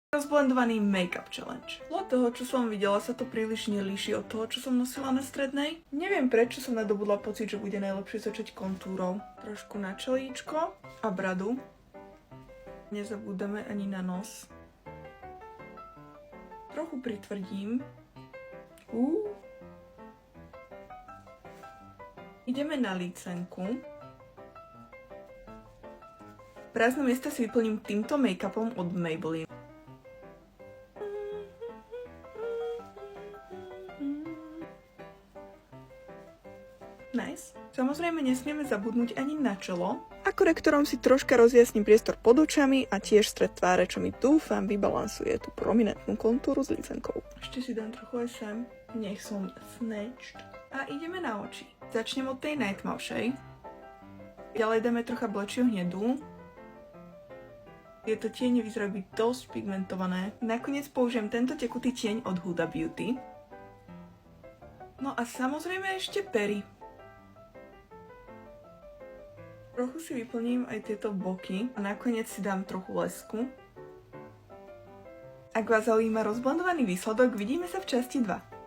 Rozblendovaný make-up challenge. Podľa toho, čo som videla, sa to príliš nelíši od toho, čo som nosila na strednej. Neviem, prečo som nadobudla pocit, že bude najlepšie začať kontúrou. Trošku na čelíčko a bradu. Nezabúdame ani na nos. Trochu pritvrdím. Ideme na lícenku. Prázdne miesta si vyplním týmto make-upom od Maybelline. Nice. Samozrejme nesmieme zabudnúť ani na čelo. A korektorom si troška rozjasním priestor pod očami a tiež stred tváre, čo mi dúfam vybalansuje tú prominentnú kontúru s lícenkou. Ešte si dám trochu aj sem. Nech som snatched. A ideme na oči. Začnem od tej najtmavšej. Ďalej dáme trocha blečieho hnedu. Tieto tiene vyzerajú byť dosť pigmentované. Nakoniec použijem tento tekutý tieň od Huda Beauty. No a samozrejme ešte pery. Trochu si vyplním aj tieto boky a nakoniec si dám trochu lesku. Ak vás zaujíma rozblendovaný výsledok, vidíme sa v časti 2.